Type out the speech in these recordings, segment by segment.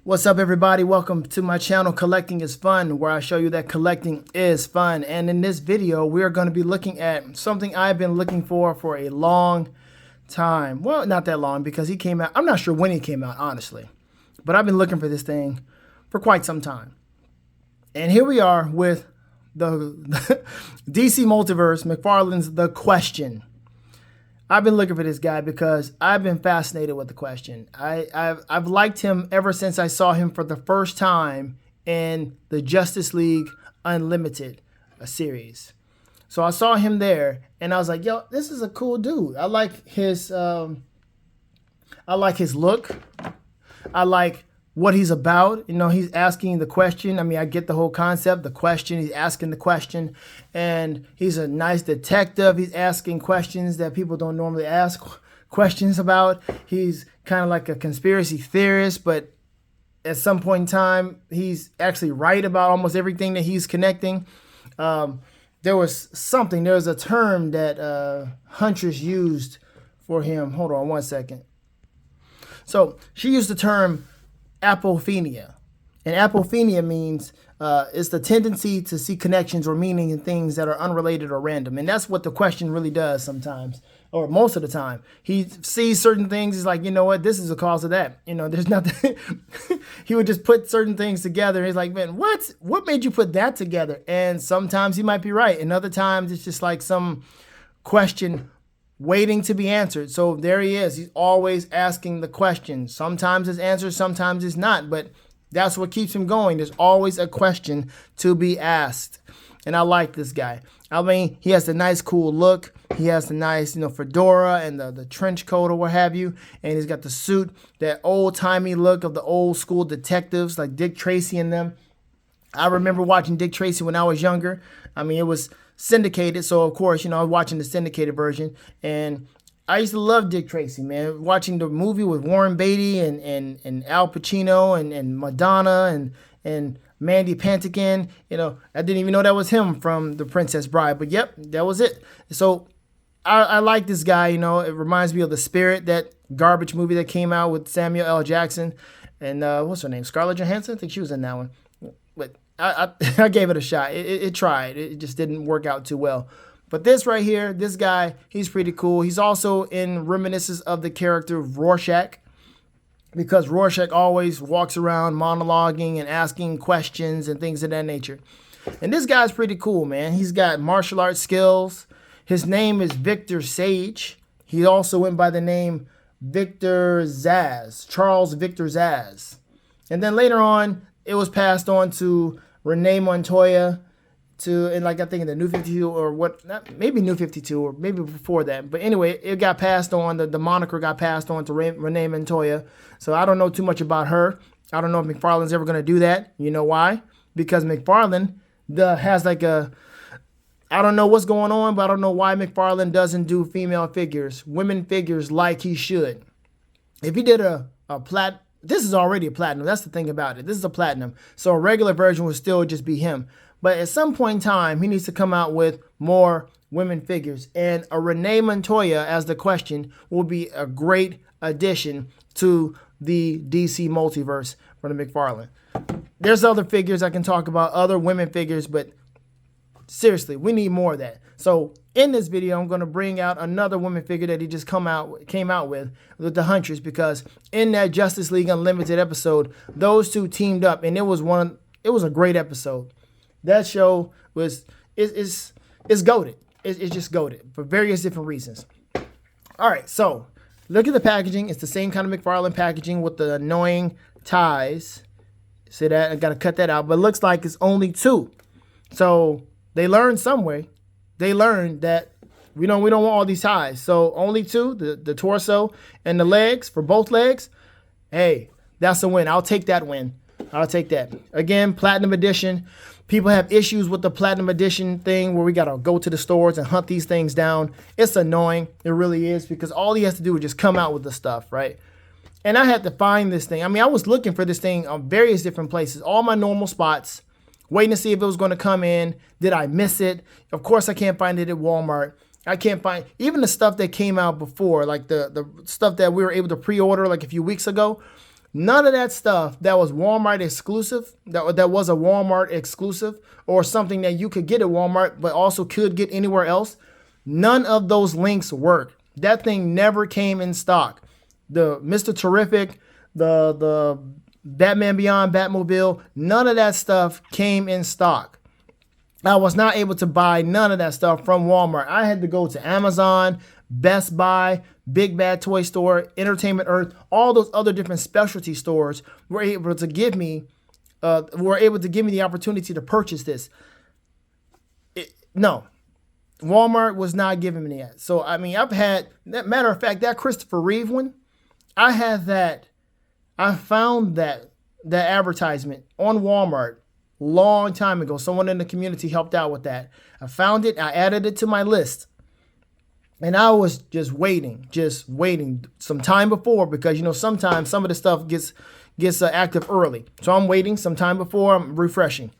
What's up, everybody? Welcome to my channel, Collecting is Fun, where I show you that collecting is fun. And in this video, we are going to be looking at something I've been looking for a long time. Well, not that long, because he came out. I'm not sure when he came out, honestly. But I've been looking for this thing for quite some time. And here we are with the DC Multiverse, Mcfarlane's The Question. I've been looking for this guy because I've been fascinated with The Question. I've liked him ever since I saw him for the first time in the Justice League Unlimited series. So I saw him there, and I was like, "Yo, this is a cool dude. I like his look. I like what he's about. You know, he's asking the question. I mean, I get the whole concept, the question. He's asking the question, and he's a nice detective. He's asking questions that people don't normally ask questions about. He's kind of like a conspiracy theorist, but at some point in time, he's actually right about almost everything that he's connecting. There was a term that Huntress used for him. Hold on one second. So she used the term apophenia. And apophenia means it's the tendency to see connections or meaning in things that are unrelated or random. And that's what The Question really does sometimes, or most of the time. He sees certain things, he's like, you know what, this is the cause of that. You know, there's nothing. He would just put certain things together. He's like, man, what made you put that together? And sometimes he might be right. And other times it's just like some question waiting to be answered. So there he is. He's always asking the question. Sometimes it's answered, sometimes it's not. But that's what keeps him going. There's always a question to be asked. And I like this guy. I mean, he has a nice, cool look. He has the nice, fedora and the trench coat or what have you. And he's got the suit, that old-timey look of the old school detectives like Dick Tracy and them. I remember watching Dick Tracy when I was younger. I mean, it was syndicated, so of course, I was watching the syndicated version, and I used to love Dick Tracy, man. Watching the movie with Warren Beatty and Al Pacino and Madonna and Mandy Patinkin. I didn't even know that was him from The Princess Bride, but yep, that was it. So I like this guy. It reminds me of The Spirit, that garbage movie that came out with Samuel L. Jackson and what's her name, Scarlett Johansson. I think she was in that one. But I gave it a shot. It tried. It just didn't work out too well. But this right here, this guy, he's pretty cool. He's also in reminiscence of the character Rorschach, because Rorschach always walks around monologuing and asking questions and things of that nature. And this guy's pretty cool, man. He's got martial arts skills. His name is Victor Sage. He also went by the name Victor Zsasz, Charles Victor Zsasz. And then later on, it was passed on to Renee Montoya, and I think in the New 52 or maybe New 52 or maybe before that. But anyway, it got passed on. The moniker got passed on to Renee Montoya. So I don't know too much about her. I don't know if McFarlane's ever going to do that. You know why? Because McFarlane has I don't know what's going on, but I don't know why McFarlane doesn't do female figures, women figures like he should. If he did this is already a platinum. That's the thing about it. This is a platinum. So a regular version would still just be him. But at some point in time, he needs to come out with more women figures. And a Renee Montoya as The Question will be a great addition to the DC Multiverse for the McFarlane. There's other figures I can talk about, other women figures, but seriously, we need more of that. So in this video, I'm going to bring out another woman figure that he just came out with the Huntress, because in that Justice League Unlimited episode, those two teamed up, and it was a great episode. That show is goated. It's just goated for various different reasons. All right, so look at the packaging. It's the same kind of McFarlane packaging with the annoying ties. See that? I got to cut that out, but it looks like it's only two. So they learned some way. They learned that we don't want all these ties. So only two, the torso and the legs, for both legs. Hey, that's a win. I'll take that win. I'll take that. Again, Platinum Edition. People have issues with the Platinum Edition thing where we got to go to the stores and hunt these things down. It's annoying. It really is, because all he has to do is just come out with the stuff, right? And I had to find this thing. I mean, I was looking for this thing on various different places, all my normal spots, waiting to see if it was going to come in. Did I miss it? Of course, I can't find it at Walmart. I can't find even the stuff that came out before, like the stuff that we were able to pre-order like a few weeks ago. None of that stuff that was Walmart exclusive, that was a Walmart exclusive or something that you could get at Walmart but also could get anywhere else, none of those links work. That thing never came in stock. The Mr. Terrific, the Batman Beyond Batmobile, none of that stuff came in stock. I was not able to buy none of that stuff from Walmart. I had to go to Amazon, Best Buy, Big Bad Toy Store, Entertainment Earth, all those other different specialty stores were able to give me the opportunity to purchase this. No, Walmart was not giving me that. So, I mean, I've had, matter of fact, that Christopher Reeve one, I had that, I found that advertisement on Walmart long time ago. Someone in the community helped out with that. I found it, I added it to my list. And I was just waiting some time before, because, you know, sometimes some of the stuff gets active early. So I'm waiting some time before, I'm refreshing.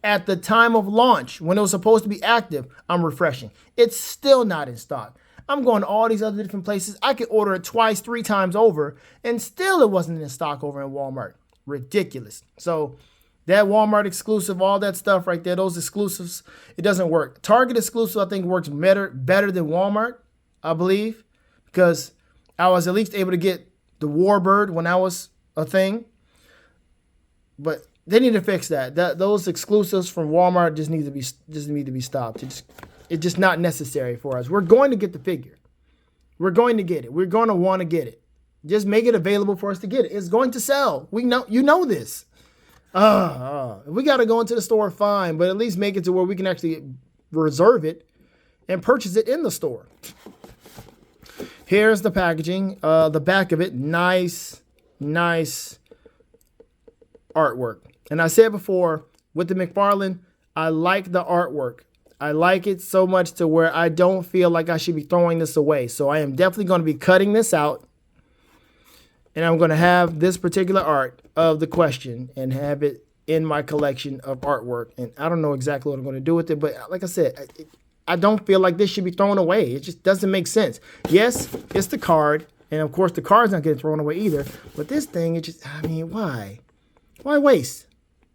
At the time of launch, when it was supposed to be active, I'm refreshing. It's still not in stock. I'm going to all these other different places. I could order it twice, 3 times over, and still it wasn't in stock over in Walmart. Ridiculous. So that Walmart exclusive, all that stuff right there, those exclusives, it doesn't work. Target exclusive, I think, works better than Walmart, I believe, because I was at least able to get the Warbird when that was a thing. But they need to fix that. Those exclusives from Walmart just need to be stopped. It's just not necessary for us. We're going to get the figure. We're going to get it. We're going to want to get it. Just make it available for us to get it. It's going to sell. We know, you know this. We got to go into the store, fine, but at least make it to where we can actually reserve it and purchase it in the store. Here's the packaging, the back of it, nice artwork. And I said before, with the Mcfarlane, I like the artwork. I like it so much to where I don't feel like I should be throwing this away. So I am definitely going to be cutting this out. And I'm going to have this particular art of the question and have it in my collection of artwork. And I don't know exactly what I'm going to do with it. But like I said, I don't feel like this should be thrown away. It just doesn't make sense. Yes, it's the card. And of course, the card's not getting thrown away either. But this thing, why? Why waste?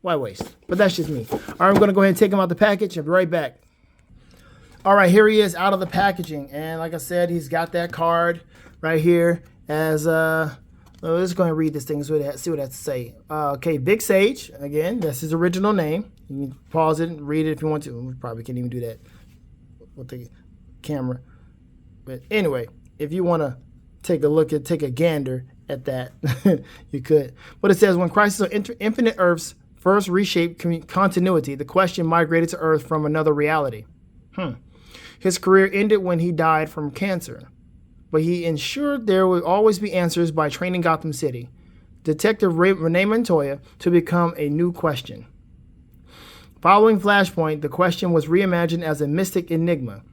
Why waste? But that's just me. All right, I'm going to go ahead and take him out the package. I'll be right back. All right, here he is out of the packaging. And like I said, he's got that card right here as let's go ahead and read this thing, see what it has to say. Okay, Big Sage, again, that's his original name. You can pause it and read it if you want to. We probably can't even do that with the camera. But anyway, if you want to take a gander at that, you could. But it says, when Crisis on Infinite Earths first reshaped continuity, the question migrated to Earth from another reality. His career ended when he died from cancer, but he ensured there would always be answers by training Gotham City Detective Renee Montoya to become a new question. Following Flashpoint, the question was reimagined as a mystic enigma.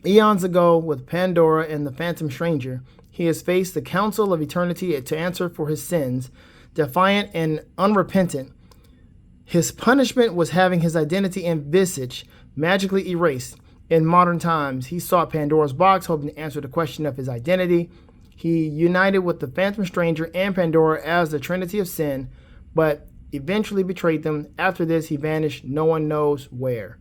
Eons ago, with Pandora and the Phantom Stranger, he has faced the Council of Eternity to answer for his sins. Defiant and unrepentant, his punishment was having his identity and visage magically erased. In modern times, he sought Pandora's box, hoping to answer the question of his identity. He united with the Phantom Stranger and Pandora as the Trinity of Sin, but eventually betrayed them. After this, he vanished. No one knows where.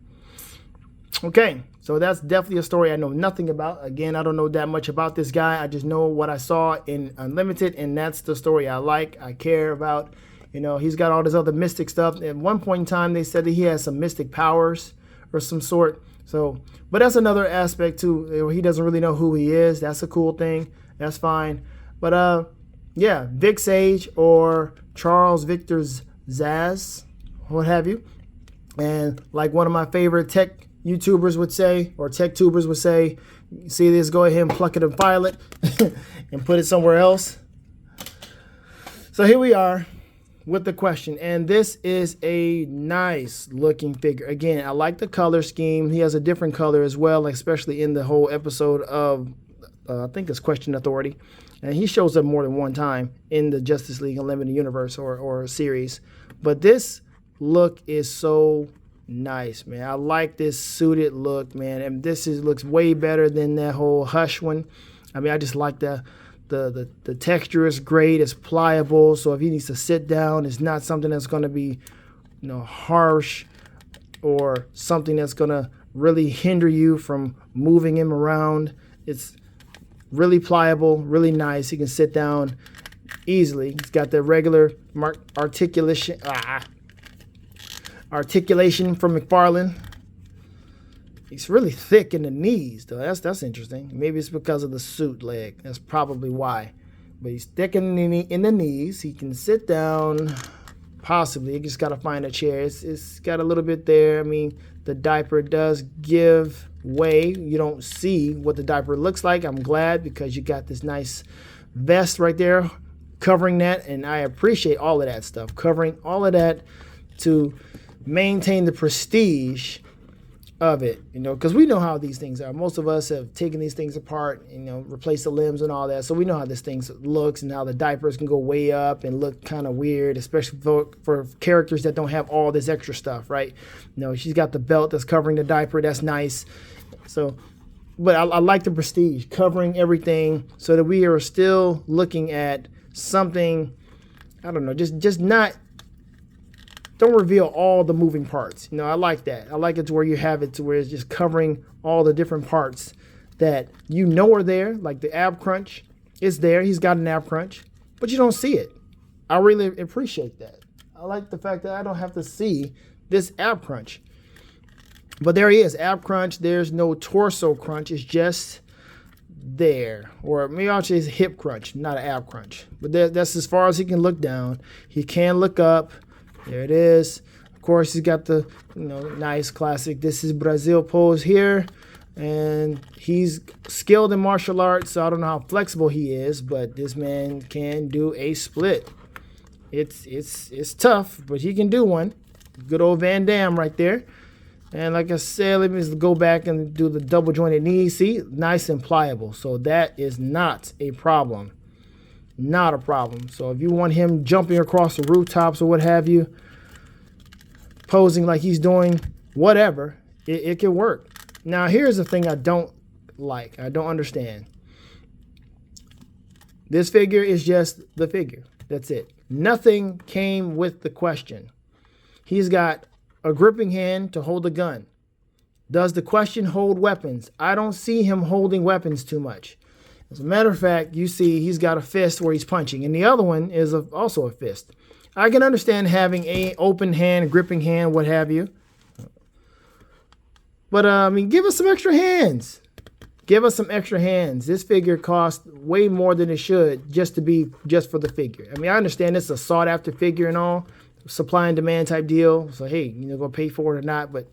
Okay, so that's definitely a story I know nothing about. Again, I don't know that much about this guy. I just know what I saw in Unlimited, and that's the story I like, I care about. You know, he's got all this other mystic stuff. At one point in time, they said that he has some mystic powers or some sort. So, but that's another aspect too. He doesn't really know who he is. That's a cool thing. That's fine. But yeah, Vic Sage or Charles Victor Zaz, what have you. And like one of my favorite tech YouTubers would say, or tech tubers would say, see this, go ahead and pluck it and file it and put it somewhere else. So here we are with the question, and this is a nice looking figure. Again, I like the color scheme. He has a different color as well, especially in the whole episode of I think it's Question Authority, and he shows up more than one time in the Justice League Unlimited universe or series. But this look is so nice, man. I like this suited look, man, and this looks way better than that whole Hush one. I mean, I just like the The texture is great. It's pliable. So if he needs to sit down, it's not something that's going to be, harsh or something that's going to really hinder you from moving him around. It's really pliable, really nice. He can sit down easily. He's got the regular articulation from Mcfarlane. He's really thick in the knees, though. That's interesting. Maybe it's because of the suit leg. That's probably why. But he's thick in the knees. He can sit down, possibly. You just got to find a chair. It's got a little bit there. I mean, the diaper does give way. You don't see what the diaper looks like. I'm glad, because you got this nice vest right there covering that. And I appreciate all of that stuff. Covering all of that to maintain the prestige of it, because we know how these things are. Most of us have taken these things apart, replaced the limbs and all that. So we know how this thing looks and how the diapers can go way up and look kind of weird, especially for characters that don't have all this extra stuff, right? She's got the belt that's covering the diaper. That's nice. So, but I like the prestige, covering everything so that we are still looking at something, I don't know, just not, don't reveal all the moving parts. I like that. I like it to where you have it to where it's just covering all the different parts that are there, like the ab crunch is there. He's got an ab crunch, but you don't see it. I really appreciate that. I like the fact that I don't have to see this ab crunch. But there he is, ab crunch. There's no torso crunch. It's just there. Or maybe I'll say it's hip crunch, not an ab crunch. But that's as far as he can look down. He can look up. There it is. Of course, he's got the nice classic "This is Brazil" pose here. And he's skilled in martial arts, so I don't know how flexible he is, but this man can do a split. It's tough, but he can do one. Good old Van Damme right there. And like I said, let me just go back and do the double jointed knee. See, nice and pliable. So that is not a problem. Not a problem. So if you want him jumping across the rooftops or what have you, posing like he's doing whatever, it can work. Now, here's the thing I don't like. I don't understand. This figure is just the figure. That's it. Nothing came with the question. He's got a gripping hand to hold a gun. Does the question hold weapons? I don't see him holding weapons too much. As a matter of fact, you see he's got a fist where he's punching, and the other one is also a fist. I can understand having a open hand, gripping hand, what have you. But, give us some extra hands. Give us some extra hands. This figure costs way more than it should just for the figure. I understand it's a sought-after figure and all, supply and demand type deal. So, hey, go pay for it or not, but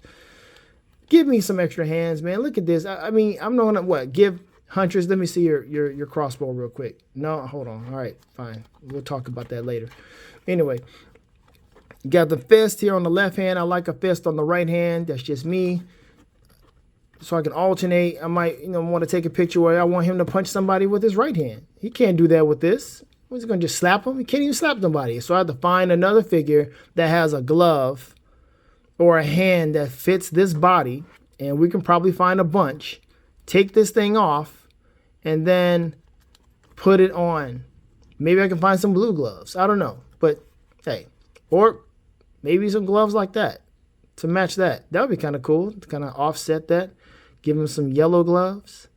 give me some extra hands, man. Look at this. I'm not going to, give Huntress, let me see your crossbow real quick. No, hold on. All right, fine. We'll talk about that later. Anyway, you got the fist here on the left hand. I like a fist on the right hand. That's just me. So I can alternate. I might, want to take a picture where I want him to punch somebody with his right hand. He can't do that with this. He's going to just slap him. He can't even slap somebody. So I have to find another figure that has a glove or a hand that fits this body, and we can probably find a bunch. Take this thing off and then put it on. Maybe I can find some blue gloves. I don't know. But, hey, or maybe some gloves like that to match that. That would be kind of cool to kind of offset that. Give him some yellow gloves.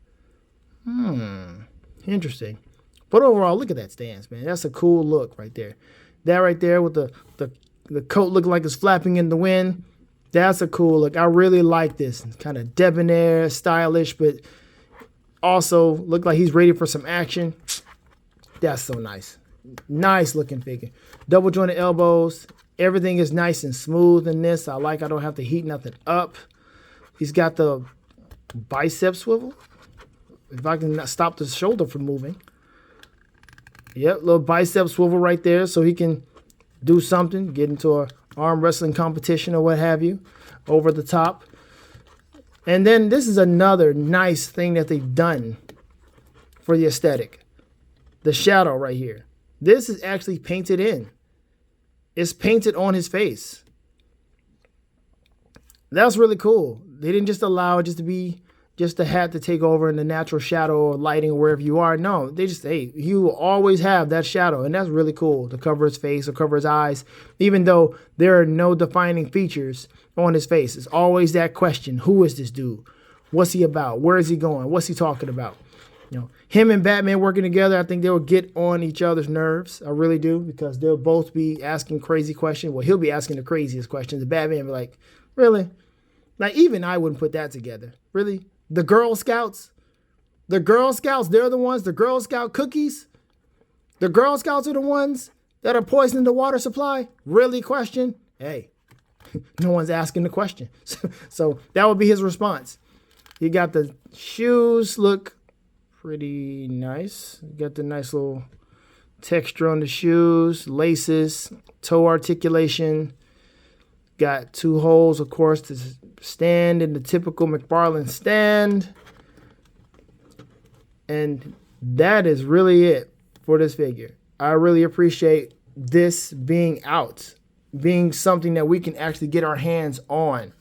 Interesting. But overall, look at that stance, man. That's a cool look right there. That right there with the coat looking like it's flapping in the wind. That's a cool look. I really like this. It's kind of debonair, stylish, but also look like he's ready for some action. That's so nice. Nice looking figure. Double jointed elbows. Everything is nice and smooth in this. I don't have to heat nothing up. He's got the bicep swivel. If I can stop the shoulder from moving. Yep, little bicep swivel right there so he can do something, get into a arm wrestling competition or what have you, over the top. And then this is another nice thing that they've done for the aesthetic. The shadow right here. This is actually painted in. It's painted on his face. That's really cool. They didn't just allow it just just the hat to take over in the natural shadow or lighting or wherever you are. No, they just, hey, you will always have that shadow. And that's really cool to cover his face or cover his eyes, even though there are no defining features on his face. It's always that question. Who is this dude? What's he about? Where is he going? What's he talking about? Him and Batman working together, I think they will get on each other's nerves. I really do, because they'll both be asking crazy questions. Well, he'll be asking the craziest questions. The Batman will be like, really? Like, even I wouldn't put that together. Really? The Girl Scouts? The Girl Scouts, they're the ones, the Girl Scout cookies? The Girl Scouts are the ones that are poisoning the water supply? Really? Question? Hey, no one's asking the question. So that would be his response. He got the shoes, look pretty nice. Got the nice little texture on the shoes, laces, toe articulation. Got 2 holes, of course, to stand in the typical Mcfarlane stand. And that is really it for this figure. I really appreciate this being out, being something that we can actually get our hands on.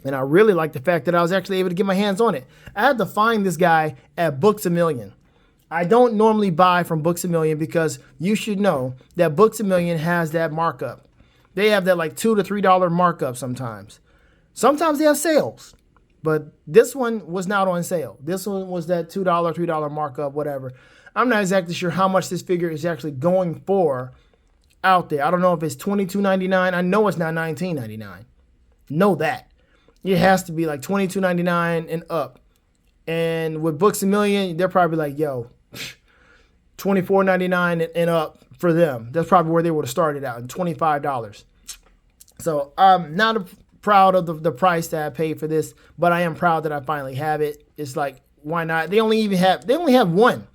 And I really like the fact that I was actually able to get my hands on it. I had to find this guy at Books A Million. I don't normally buy from Books A Million because you should know that Books A Million has that markup. They have that like $2 to $3 markup sometimes. Sometimes they have sales, but this one was not on sale. This one was that $2, $3 markup, whatever. I'm not exactly sure how much this figure is actually going for out there. I don't know if it's $22.99. I know it's not $19.99. Know that. It has to be like $22.99 and up. And with Books A Million, they're probably like, yo, $24.99 and up for them. That's probably where they would have started out, at $25. So I'm not proud of the price that I paid for this, but I am proud that I finally have it. It's like, why not? They only have one.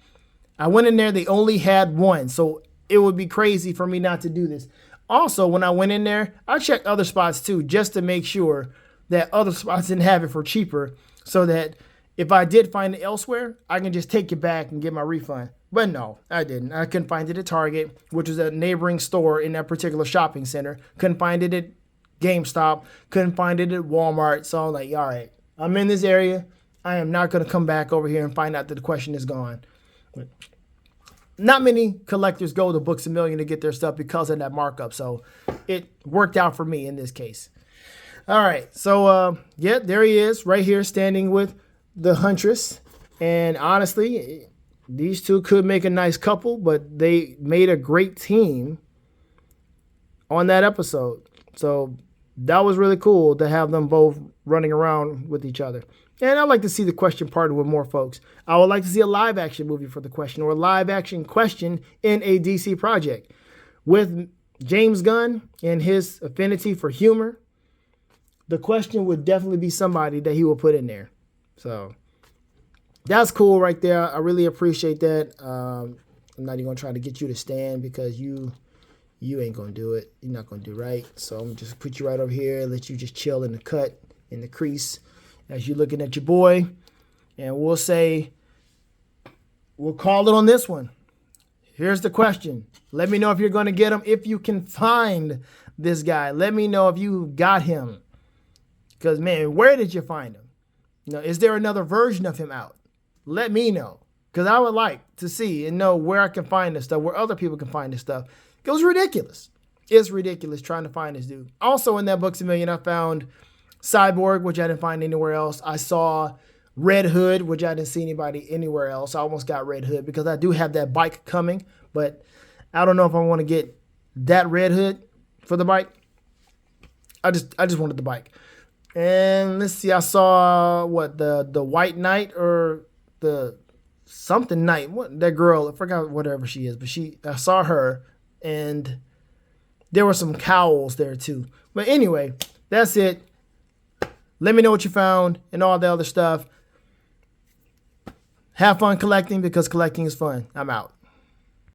I went in there, they only had one. So it would be crazy for me not to do this. Also, when I went in there, I checked other spots too, just to make sure that other spots didn't have it for cheaper, so that if I did find it elsewhere, I can just take it back and get my refund. But no, I didn't. I couldn't find it at Target, which was a neighboring store in that particular shopping center. Couldn't find it at GameStop. Couldn't find it at Walmart. So I'm like, all right, I'm in this area. I am not going to come back over here and find out that the question is gone. But not many collectors go to Books A Million to get their stuff because of that markup. So it worked out for me in this case. All right. So, yeah, there he is right here standing with the Huntress. And honestly, these two could make a nice couple, but they made a great team on that episode. So that was really cool to have them both running around with each other. And I'd like to see the question partner with more folks. I would like to see a live action movie for the question, or a live action question in a DC project. With James Gunn and his affinity for humor, the question would definitely be somebody that he will put in there. So that's cool right there. I really appreciate that. I'm not even going to try to get you to stand, because you ain't going to do it. You're not going to do right. So I'm going to just put you right over here, let you just chill in the cut, in the crease, as you're looking at your boy. And we'll call it on this one. Here's the question. Let me know if you're going to get him, if you can find this guy. Let me know if you got him. Because, man, where did you find him? Is there another version of him out? Let me know. Because I would like to see and know where I can find this stuff, where other people can find this stuff. It was ridiculous. It's ridiculous trying to find this dude. Also in that Books A Million, I found Cyborg, which I didn't find anywhere else. I saw Red Hood, which I didn't see anybody anywhere else. I almost got Red Hood because I do have that bike coming, but I don't know if I want to get that Red Hood for the bike. I just wanted the bike. And let's see, I saw the White Knight, or the something Knight. What, that girl, I forgot whatever she is, but I saw her, and there were some cowls there too. But anyway, that's it. Let me know what you found and all the other stuff. Have fun collecting, because collecting is fun. I'm out.